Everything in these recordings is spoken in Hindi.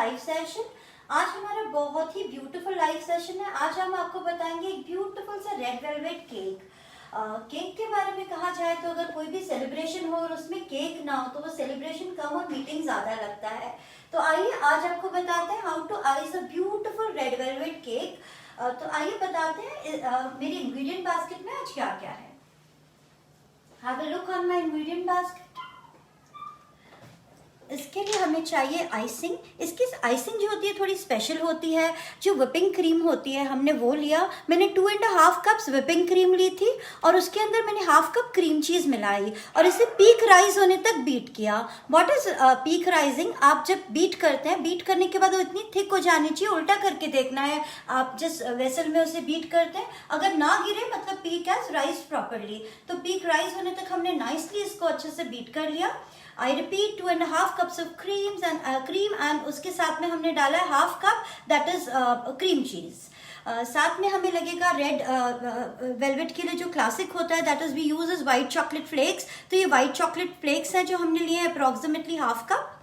Live session. आज हमारा बहुत ही ब्यूटीफुल लाइव सेशन है। आज हम आपको बताएंगे एक ब्यूटीफुल सा रेड वेलवेट केक। केक के बारे में कहा जाए तो अगर कोई भी सेलिब्रेशन हो और उसमें केक ना हो तो वो सेलिब्रेशन कम और मीटिंग ज्यादा लगता है। तो आइए आज आपको बताते हैं how to ice a beautiful red velvet cake. तो आइए बताते हैं मेरी इंग्रेडिएंट बास्केट में आज क्या क्या है। Have a look on my ingredient basket. इसके लिए हमें चाहिए आइसिंग। इसकी आइसिंग जो होती है थोड़ी स्पेशल होती है। जो व्हिपिंग क्रीम होती है हमने वो लिया। मैंने 2.5 कप्स व्हिपिंग क्रीम ली थी और उसके अंदर मैंने 1/2 कप क्रीम चीज मिलाई और इसे पीक राइज होने तक बीट किया। What is peak rising? आप जब बीट करते हैं, बीट करने के बाद वो इतनी थिक हो जानी चाहिए, उल्टा करके देखना है। आप जिस वेसल में उसे बीट करते हैं अगर ना गिरे मतलब पीक हैज राइज प्रॉपरली। तो पीक राइज होने तक हमने नाइसली इसको अच्छे से बीट कर लिया। I repeat 2.5 cups of cream and उसके साथ में हमने डाला है 1/2 cup that is cream cheese. साथ में हमें लगेगा रेड वेलवेट के लिए जो क्लासिक होता है that is we use is white chocolate flakes. तो ये व्हाइट चॉकलेट फ्लेक्स है जो हमने लिए हैं अप्रोक्सीमेटली 1/2 कप।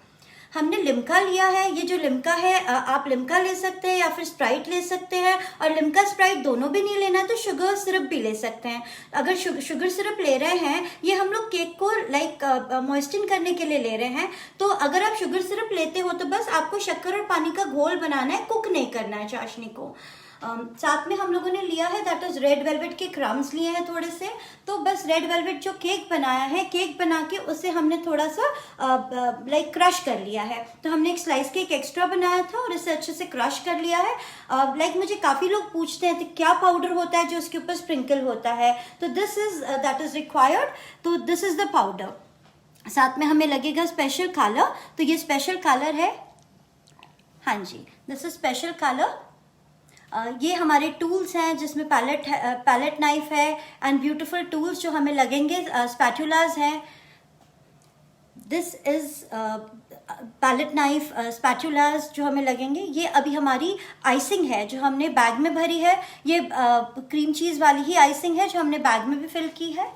हमने लिम्का लिया है। ये जो लिम्का है आप लिम्का ले सकते हैं या फिर स्प्राइट ले सकते हैं, और लिम्का स्प्राइट दोनों भी नहीं लेना तो शुगर सिरप भी ले सकते हैं। अगर शुगर सिरप ले रहे हैं, ये हम लोग केक को मॉइस्चर करने के लिए ले रहे हैं। तो अगर आप शुगर सिरप लेते हो तो बस आपको शक्कर और पानी का घोल बनाना है, कुक नहीं करना है चाशनी को। साथ में हम लोगों ने लिया है दैट इज रेड वेलवेट के क्रम्स लिए हैं थोड़े से। तो बस रेड वेलवेट जो केक बनाया है, केक बना के उसे हमने थोड़ा सा क्रश कर लिया है। तो हमने एक स्लाइस केक एक्स्ट्रा बनाया था और इसे अच्छे से क्रश कर लिया है। मुझे काफी लोग पूछते हैं तो क्या पाउडर होता है जो उसके ऊपर स्प्रिंकल होता है, तो this is that is required. तो दिस इज द पाउडर। साथ में हमें लगेगा स्पेशल कलर। तो ये स्पेशल कलर है, हाँ जी, दिस इज स्पेशल कलर। ये हमारे टूल्स हैं जिसमें पैलेट नाइफ है एंड ब्यूटीफुल टूल्स जो हमें लगेंगे। स्पैटुलास हैं। दिस इज पैलेट नाइफ, स्पैटुलास जो हमें लगेंगे। ये अभी हमारी आइसिंग है जो हमने बैग में भरी है। ये क्रीम चीज वाली ही आइसिंग है जो हमने बैग में भी फिल की है।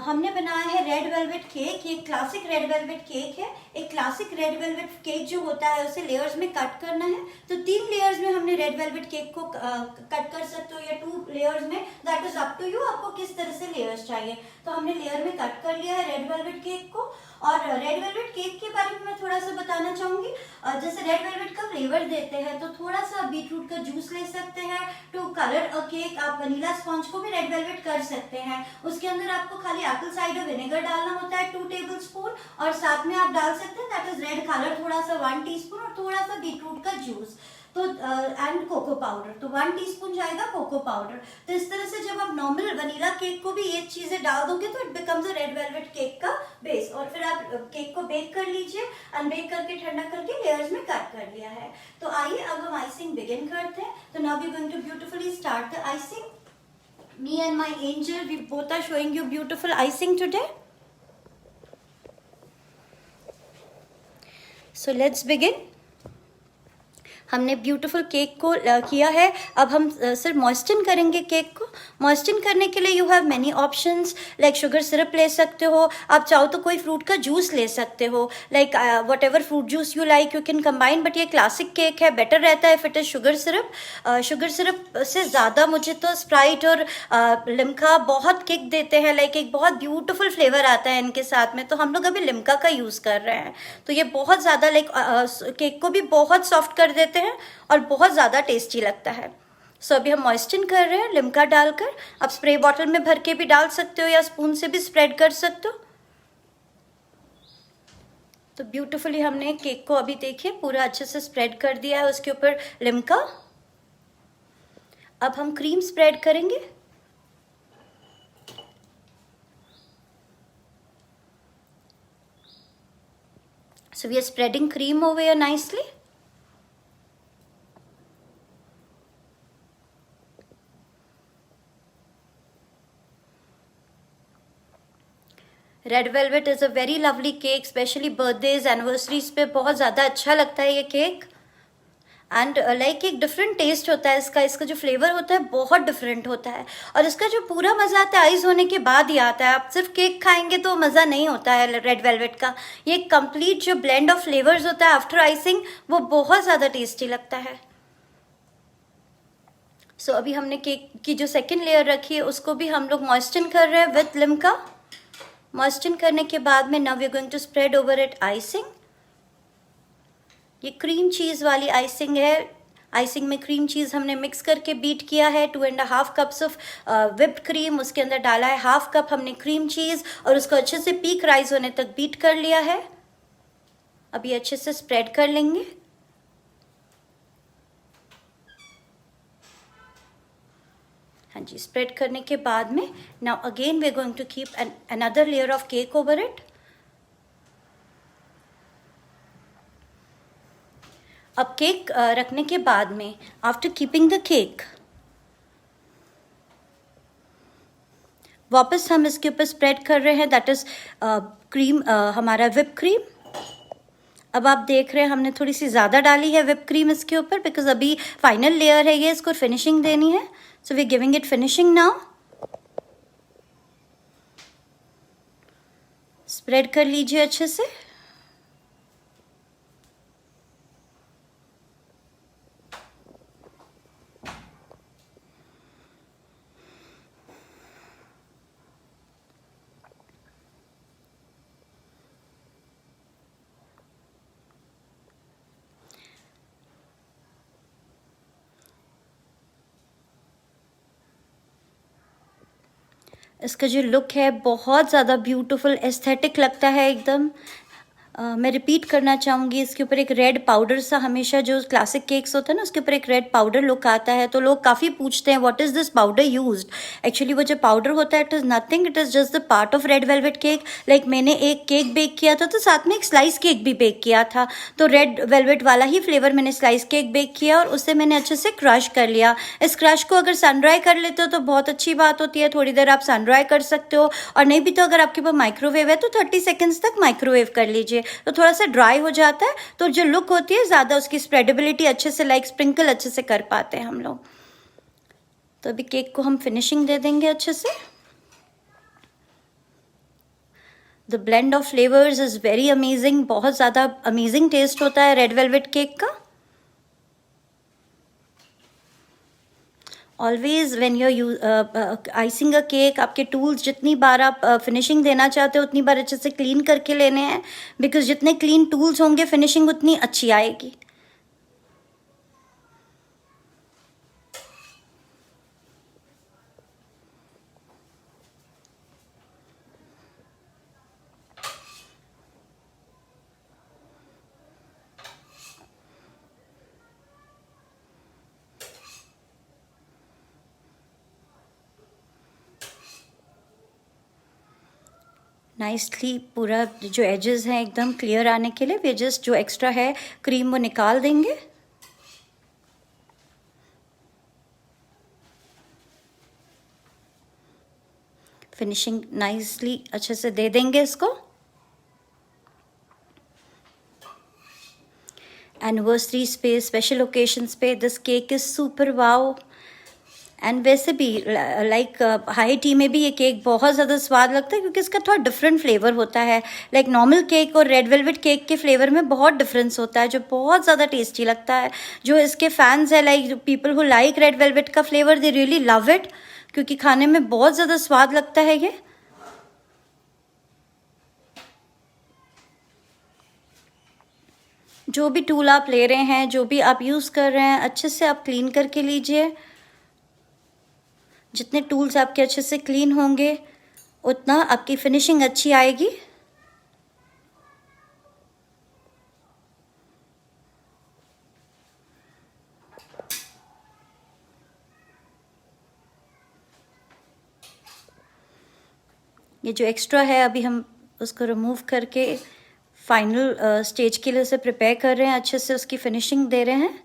हमने बनाया है रेड वेलवेट केक। ये क्लासिक रेड वेलवेट केक है। एक क्लासिक रेड वेलवेट केक जो होता है उसे लेयर्स में कट करना है। तो 3 लेयर्स में हमने रेड वेलवेट केक को कट कर सकते हो या 2 लेयर्स में, that is up to you, आपको किस तरह से लेयर्स चाहिए। तो हमने लेयर में कट कर लिया है रेड वेलवेट केक को। और रेड वेलवेट केक के बारे में मैं थोड़ा सा बताना चाहूंगी। जैसे रेड वेलवेट का फ्लेवर देते हैं तो थोड़ा सा बीटरूट का जूस ले सकते हैं टू कलर अ केक। आप वनीला स्पॉन्ज को भी रेड वेलवेट कर सकते हैं। उसके अंदर आपको खाली एप्पल साइडर विनेगर डालना होता है 2 टेबल स्पून, और साथ में आप डाल सकते हैं दैट इज रेड कलर थोड़ा सा 1 टीस्पून और थोड़ा सा बीटरूट का जूस। तो एंड कोको पाउडर, तो 1 टीस्पून जाएगा कोको पाउडर। तो इस तरह से जब आप नॉर्मल वनीला केक को भी ये चीजें डाल दोगे तो it becomes a red velvet cake का बेस। और फिर आप केक को बेक कर लीजिए एंड बेक करके ठंडा करके लेयर्स में कट कर लिया है। तो आइए अब हम आइसिंग बिगिन करते हैं। तो now we are going to beautifully start the icing. Me and my angel, we both are showing you beautiful icing today. So let's begin. हमने ब्यूटीफुल केक को किया है। अब हम सिर्फ मॉइस्चर करेंगे केक को। मॉइस्चर करने के लिए you have many options, like sugar syrup ले सकते हो, आप चाहो तो कोई फ्रूट का जूस ले सकते हो, like what ever fruit juice you like you can combine. But ये क्लासिक केक है, बेटर रहता है if it is sugar syrup. Sugar syrup से ज़्यादा मुझे तो स्प्राइट और लिम्का बहुत किक देते हैं, लाइक एक बहुत ब्यूटीफुल फ्लेवर आता है इनके साथ में। तो हम लोग अभी लिम्का का यूज़ कर रहे हैं। तो ये बहुत ज़्यादा केक को भी बहुत सॉफ्ट कर देते हैं और बहुत ज़्यादा टेस्टी लगता है। सो अभी हम मॉइस्चर कर रहे हैं लिम्का डालकर। आप स्प्रे बॉटल में भर के भी डाल सकते हो या स्पून से भी स्प्रेड कर सकते हो। तो ब्यूटीफुली हमने केक को अभी देखिए पूरा अच्छे से स्प्रेड कर दिया है उसके ऊपर लिम्का। अब हम क्रीम स्प्रेड करेंगे। So we are spreading cream over here nicely. Red velvet is a very lovely cake, specially birthdays anniversaries पे बहुत ज़्यादा अच्छा लगता है ये केक। एंड लाइक एक डिफरेंट टेस्ट होता है इसका, इसका जो फ्लेवर होता है बहुत डिफरेंट होता है। और इसका जो पूरा मज़ा आता है आइस होने के बाद ही आता है, आप सिर्फ केक खाएंगे तो मज़ा नहीं होता है रेड वेलवेट का। ये कंप्लीट जो ब्लेंड ऑफ फ्लेवर्स होता है आफ्टर आइसिंग वो बहुत ज़्यादा टेस्टी लगता है। सो अभी हमने केक की जो सेकेंड लेयर रखी है उसको भी हम लोग मॉइस्चन कर रहे हैं विथ लिम्का। मॉइस्चन करने के बाद में now we are going to spread over it icing. ये क्रीम चीज़ वाली आइसिंग है। आइसिंग में क्रीम चीज़ हमने मिक्स करके बीट किया है। 2.5 कप्स ऑफ whipped क्रीम, उसके अंदर डाला है 1/2 कप हमने क्रीम चीज़ और उसको अच्छे से पीक राइज होने तक बीट कर लिया है। अब ये अच्छे से स्प्रेड कर लेंगे। हाँ जी, स्प्रेड करने के बाद में now again we are going to keep another layer of cake over it. अब केक रखने के बाद में आफ्टर कीपिंग द केक वापस हम इसके ऊपर स्प्रेड कर रहे हैं, दैट इज क्रीम, हमारा whipped क्रीम। अब आप देख रहे हैं हमने थोड़ी सी ज़्यादा डाली है whipped क्रीम इसके ऊपर, बिकॉज अभी फाइनल लेयर है ये, इसको फिनिशिंग देनी है। So we giving it finishing now. Spread कर लीजिए अच्छे से। इसका जो लुक है बहुत ज़्यादा ब्यूटीफुल एस्थेटिक लगता है एकदम। मैं रिपीट करना चाहूँगी, इसके ऊपर एक रेड पाउडर सा, हमेशा जो क्लासिक केक्स होता है ना उसके ऊपर एक रेड पाउडर लुक आता है, तो लोग काफ़ी पूछते हैं what is this powder used. Actually वो जो पाउडर होता है it is nothing, it is just the part of red velvet cake. Like मैंने एक केक बेक किया था तो साथ में एक स्लाइस केक भी बेक किया था, तो रेड वेलवेट वाला ही फ्लेवर मैंने स्लाइस केक बेक किया और उसे मैंने अच्छे से क्रश कर लिया। इस क्रश को अगर सन ड्राई कर लेते हो तो बहुत अच्छी बात होती है, थोड़ी देर आप सन ड्राई कर सकते हो, और नहीं भी तो अगर आपके पास माइक्रोवेव है तो 30 सेकेंड्स तक माइक्रोवेव कर लीजिए, तो थोड़ा सा ड्राई हो जाता है, तो जो लुक होती है ज़्यादा उसकी स्प्रेडेबिलिटी अच्छे से, लाइक स्प्रिंकल अच्छे से कर पाते हैं हम लोग। तो अभी केक को हम फिनिशिंग दे देंगे अच्छे से। The blend of flavours is very amazing, बहुत ज़्यादा अमेजिंग टेस्ट होता है रेड वेलवेट केक का। Always when you icing a cake, आपके टूल्स जितनी बार आप फिनिशिंग देना चाहते हो उतनी बार अच्छे से क्लीन करके लेने हैं, बिकॉज जितने क्लीन टूल्स होंगे फिनिशिंग उतनी अच्छी आएगी। नाइसली पूरा जो एजेस हैं एकदम क्लियर आने के लिए वे जस्ट जो एक्स्ट्रा है क्रीम वो निकाल देंगे। फिनिशिंग नाइसली अच्छे से दे देंगे इसको। एनिवर्सरीज पे, स्पेशल ओकेशंस पे this cake is super wow. And वैसे भी लाइक हाई टी में भी ये केक बहुत ज़्यादा स्वाद लगता है, क्योंकि इसका थोड़ा डिफरेंट फ्लेवर होता है। लाइक नॉर्मल केक और रेड वेलवेट केक के फ्लेवर में बहुत डिफरेंस होता है, जो बहुत ज़्यादा टेस्टी लगता है। जो इसके फैंस है, like people who like red velvet का flavour, they really love it, क्योंकि खाने में बहुत ज़्यादा स्वाद लगता है ये। जो भी टूल आप ले रहे हैं, जो भी आप यूज़ कर रहे हैं, अच्छे से आप क्लीन करके लीजिए। जितने टूल्स आपके अच्छे से क्लीन होंगे उतना आपकी फिनिशिंग अच्छी आएगी। ये जो एक्स्ट्रा है अभी हम उसको रिमूव करके फाइनल स्टेज के लिए उसे प्रिपेयर कर रहे हैं, अच्छे से उसकी फिनिशिंग दे रहे हैं।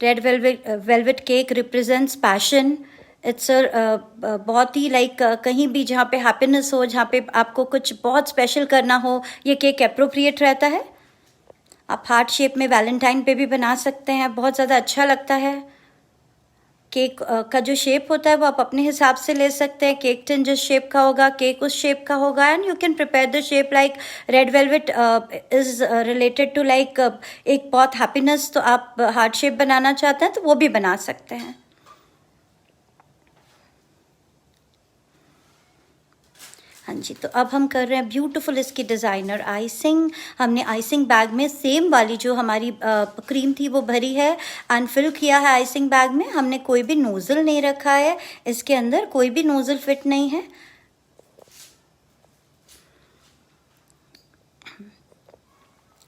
Red velvet cake represents passion, it's बहुत ही लाइक कहीं भी जहाँ पे हैप्पीनेस हो, जहाँ पे आपको कुछ बहुत स्पेशल करना हो, ये केक अप्रोप्रिएट रहता है। आप हार्ट शेप में वैलेंटाइन पे भी बना सकते हैं, बहुत ज़्यादा अच्छा लगता है। केक का जो शेप होता है वो आप अपने हिसाब से ले सकते हैं। केक टिन जिस शेप का होगा, केक उस शेप का होगा, and you can prepare the shape like red velvet is related to like एक बहुत हैप्पीनेस, तो आप हार्ट शेप बनाना चाहते हैं तो वो भी बना सकते हैं। हाँ जी, तो अब हम कर रहे हैं ब्यूटीफुल इसकी डिज़ाइनर आइसिंग। हमने आइसिंग बैग में सेम वाली जो हमारी क्रीम थी वो भरी है एंड फिल किया है आइसिंग बैग में। हमने कोई भी नोज़ल नहीं रखा है, इसके अंदर कोई भी नोज़ल फिट नहीं है।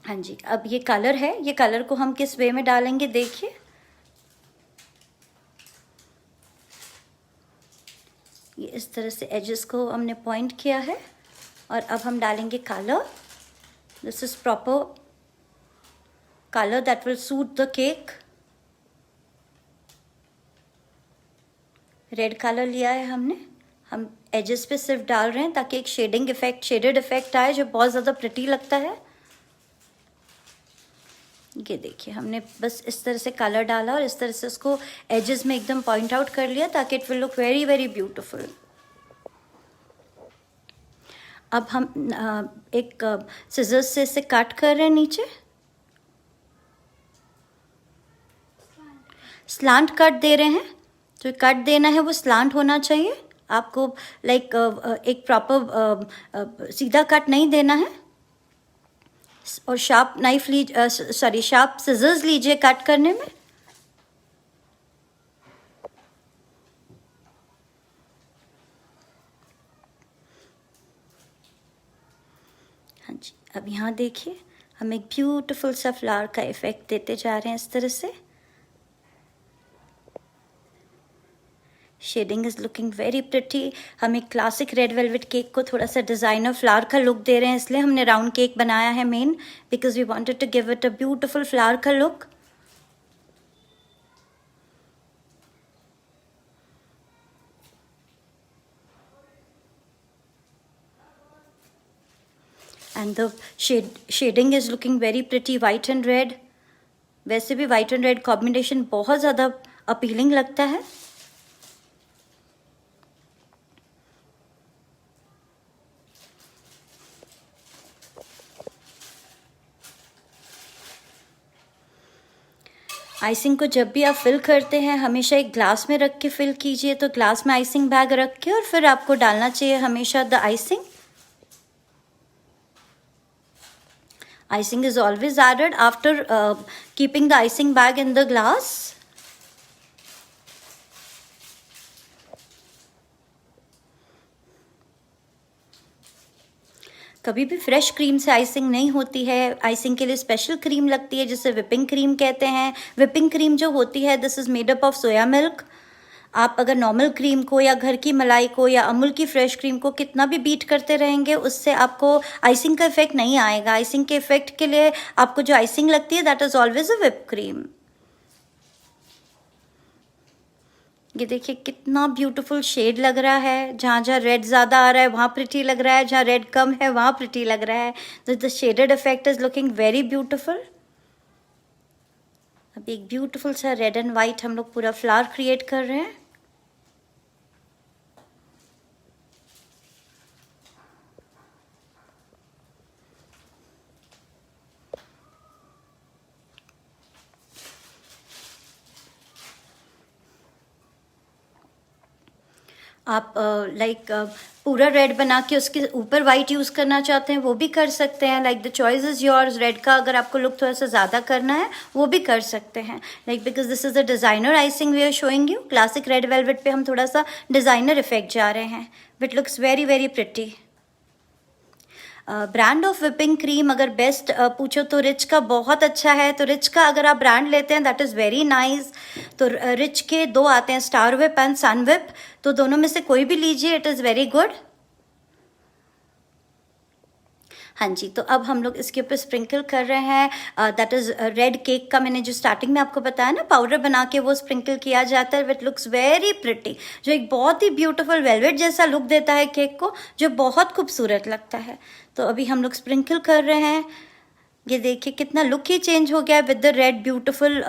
हाँ जी, अब ये कलर है, ये कलर को हम किस वे में डालेंगे देखिए। ये इस तरह से एजेस को हमने पॉइंट किया है और अब हम डालेंगे colour. This is proper colour that will suit the cake. Red colour लिया है हमने, हम एजेस पे सिर्फ डाल रहे हैं ताकि एक शेडिंग इफेक्ट, शेडेड इफेक्ट आए जो बहुत ज़्यादा प्रिटी लगता है। ये देखिए, हमने बस इस तरह से कलर डाला और इस तरह से उसको एजेस में एकदम पॉइंट आउट कर लिया ताकि it will look very very beautiful. अब हम एक सिजर्स से इसे कट कर रहे हैं नीचे, स्लांट कट दे रहे हैं। जो कट देना है वो स्लांट होना चाहिए आपको, लाइक एक प्रॉपर सीधा कट नहीं देना है। और शार्प नाइफ लीजिए, शार्प सिजर्स लीजिए कट करने में। हाँ जी, अब यहाँ देखिए, हम एक ब्यूटीफुल सा फ्लावर का इफेक्ट देते जा रहे हैं इस तरह से। Shading is looking very pretty. हम एक क्लासिक रेड वेलवेट केक को थोड़ा सा डिज़ाइनर फ्लावर का लुक दे रहे हैं, इसलिए हमने राउंड केक बनाया है man, because we wanted to give it a beautiful flower का look. And the shading is looking very pretty, white and red. वैसे भी वाइट एंड रेड कॉम्बिनेशन बहुत ज़्यादा अपीलिंग लगता है। आइसिंग को जब भी आप फिल करते हैं हमेशा एक ग्लास में रख के फिल कीजिए, तो ग्लास में आइसिंग बैग रख के और फिर आपको डालना चाहिए हमेशा the icing. Icing is always added after keeping the icing bag in the glass. कभी भी फ्रेश क्रीम से आइसिंग नहीं होती है, आइसिंग के लिए स्पेशल क्रीम लगती है जिसे विपिंग क्रीम कहते हैं। विपिंग क्रीम जो होती है this is made up of soya milk. आप अगर नॉर्मल क्रीम को या घर की मलाई को या अमूल की फ्रेश क्रीम को कितना भी बीट करते रहेंगे उससे आपको आइसिंग का इफेक्ट नहीं आएगा। आइसिंग के इफेक्ट के लिए आपको जो आइसिंग लगती है that is always a whip cream. ये देखिए कितना ब्यूटीफुल शेड लग रहा है। जहाँ जहाँ रेड ज़्यादा आ रहा है वहाँ प्रिटी लग रहा है, जहाँ रेड कम है वहाँ प्रिटी लग रहा है। तो the shaded effect is looking very beautiful. अब एक ब्यूटीफुल सा रेड एंड वाइट हम लोग पूरा फ्लावर क्रिएट कर रहे हैं। आप लाइक पूरा रेड बना के उसके ऊपर वाइट यूज़ करना चाहते हैं वो भी कर सकते हैं। Like the choice is yours. Red का अगर आपको लुक थोड़ा सा ज़्यादा करना है वो भी कर सकते हैं। Like because this is the designer icing we are showing you. Classic red velvet पे हम थोड़ा सा डिज़ाइनर इफेक्ट जा रहे हैं, with looks very very pretty. Brand of whipping cream अगर बेस्ट पूछो तो रिच का बहुत अच्छा है। तो रिच का अगर आप ब्रांड लेते हैं दैट इज़ वेरी नाइस। तो रिच के दो आते हैं, star whip and sun whip, तो दोनों में से कोई भी लीजिए, इट इज़ वेरी गुड। हाँ जी, तो अब हम लोग इसके ऊपर स्प्रिंकल कर रहे हैं। दैट इज़ रेड केक का मैंने जो स्टार्टिंग में आपको बताया ना, पाउडर बना के वो स्प्रिंकल किया जाता है, विट लुक्स वेरी प्रिटी, जो एक बहुत ही ब्यूटीफुल वेलवेट जैसा लुक देता है केक को, जो बहुत खूबसूरत लगता है। तो अभी हम लोग स्प्रिंकल कर रहे हैं। ये देखिए कितना लुक ही चेंज हो गया है विद द रेड ब्यूटीफुल,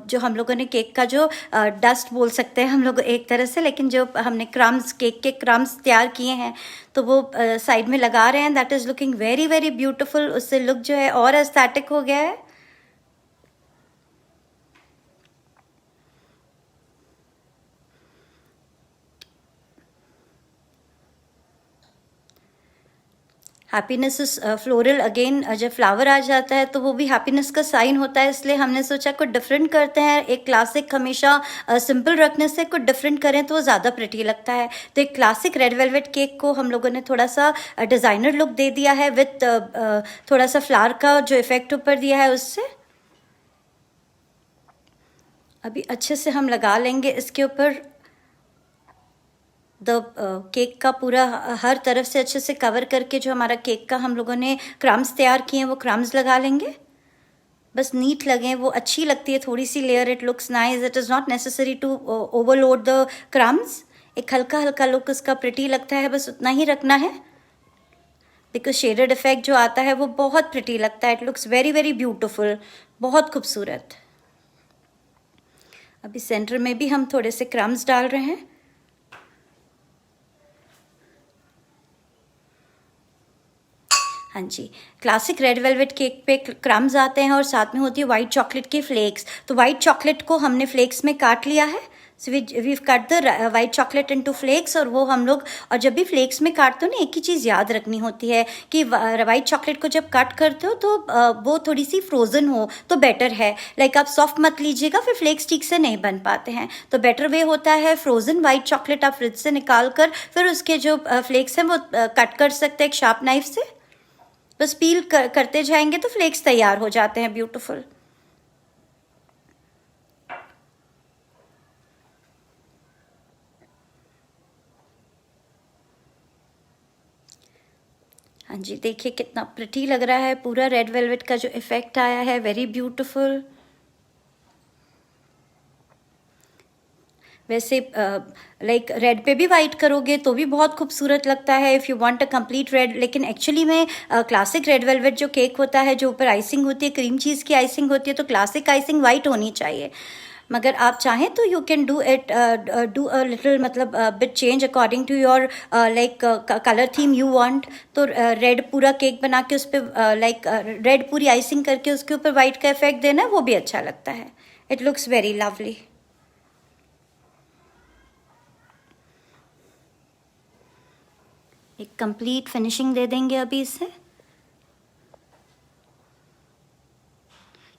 जो हम लोगों ने केक का जो डस्ट बोल सकते हैं हम लोग एक तरह से, लेकिन जो हमने क्रम्स, केक के क्रम्स तैयार किए हैं तो वो साइड में लगा रहे हैं। That is looking very very beautiful. उससे लुक जो है और एस्थेटिक हो गया है। हैप्पीनेस इज फ्लोरल, अगेन जब फ्लावर आ जाता है तो वो भी हैप्पीनेस का साइन होता है, इसलिए हमने सोचा कुछ डिफरेंट करते हैं। एक क्लासिक हमेशा सिंपल रखने से कुछ डिफरेंट करें तो वो ज़्यादा प्रिटी लगता है। तो एक क्लासिक रेड वेलवेट केक को हम लोगों ने थोड़ा सा डिज़ाइनर लुक दे दिया है विथ थोड़ा सा फ्लावर का जो इफेक्ट ऊपर दिया है उससे। अभी अच्छे से हम लगा लेंगे इसके ऊपर द केक का पूरा, हर तरफ से अच्छे से कवर करके जो हमारा केक का हम लोगों ने क्रम्स तैयार किए हैं वो क्रम्स लगा लेंगे। बस नीट लगें, वो अच्छी लगती है थोड़ी सी layer, it looks nice. It is not necessary to overload the crumbs. एक हल्का हल्का लुक उसका प्रिटी लगता है, बस उतना ही रखना है, बिकॉज शेडेड इफेक्ट जो आता है वो बहुत प्रिटी लगता है। It looks very very beautiful, बहुत खूबसूरत। अभी सेंटर में भी हम थोड़े से क्रम्स डाल रहे हैं। हाँ जी, क्लासिक रेड वेलवेट केक पे क्रम्स आते हैं और साथ में होती है वाइट चॉकलेट के फ्लेक्स। तो वाइट चॉकलेट को हमने फ्लेक्स में काट लिया है। So we cut the white chocolate into flakes. और वो हम लोग, और जब भी फ्लेक्स में काटते हो ना, एक ही चीज़ याद रखनी होती है कि वाइट चॉकलेट को जब कट करते हो तो वो थोड़ी सी फ्रोज़न हो तो बेटर है। लाइक आप सॉफ्ट मत लीजिएगा, फिर फ्लेक्स ठीक से नहीं बन पाते हैं। तो बेटर वे होता है फ्रोज़न वाइट चॉकलेट आप फ्रिज से निकाल कर फिर उसके जो फ्लेक्स हैं वो कट कर सकते हैं एक शार्प नाइफ से। बस पील करते जाएंगे तो फ्लेक्स तैयार हो जाते हैं ब्यूटीफुल। हाँ जी, देखिए कितना प्रिटी लग रहा है, पूरा रेड वेलवेट का जो इफेक्ट आया है, वेरी ब्यूटीफुल। वैसे लाइक रेड पे भी वाइट करोगे तो भी बहुत खूबसूरत लगता है if you want a complete red. लेकिन एक्चुअली में क्लासिक रेड वेलवेट जो केक होता है, जो ऊपर आइसिंग होती है, क्रीम चीज़ की आइसिंग होती है, तो क्लासिक आइसिंग वाइट होनी चाहिए। मगर आप चाहें तो you can do it, do a little, मतलब bit change according to your like colour theme you want. तो रेड पूरा केक बना के उस पर लाइक रेड पूरी आइसिंग करके उसके ऊपर वाइट का इफेक्ट देना है, वो भी अच्छा लगता है। It looks very lovely. एक कंप्लीट फिनिशिंग दे देंगे अभी इससे।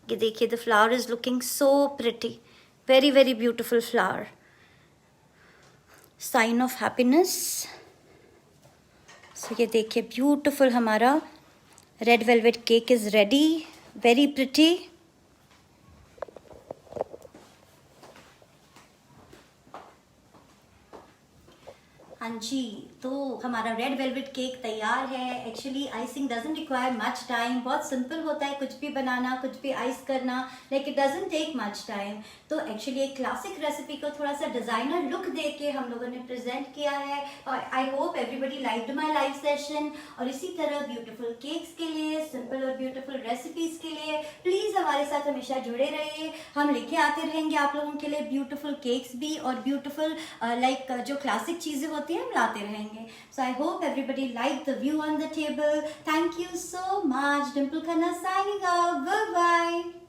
ये देखिए, the flower is looking so pretty, very very beautiful flower, sign of happiness. So ये देखिए, ब्यूटीफुल हमारा red velvet cake is ready, very pretty. हाँ जी, तो हमारा रेड वेलवेट केक तैयार है। Actually icing doesn't require much time, बहुत सिंपल होता है कुछ भी बनाना, कुछ भी आइस करना, like it doesn't take much time. तो एक्चुअली एक क्लासिक रेसिपी को थोड़ा सा डिजाइनर लुक दे के हम लोगों ने प्रेजेंट किया है। और I hope everybody liked my live session. और इसी तरह ब्यूटीफुल केक्स के लिए, सिंपल और ब्यूटीफुल रेसिपीज के लिए प्लीज हमारे साथ हमेशा जुड़े रहिए। हम लेके आते रहेंगे आप लोगों के लिए ब्यूटीफुल केक्स भी, और ब्यूटीफुल लाइक जो क्लासिक चीजें होती हैं हम लाते रहेंगे। So I hope everybody liked the view on the table. Thank you so much. Dimple Khanna signing off. Bye bye.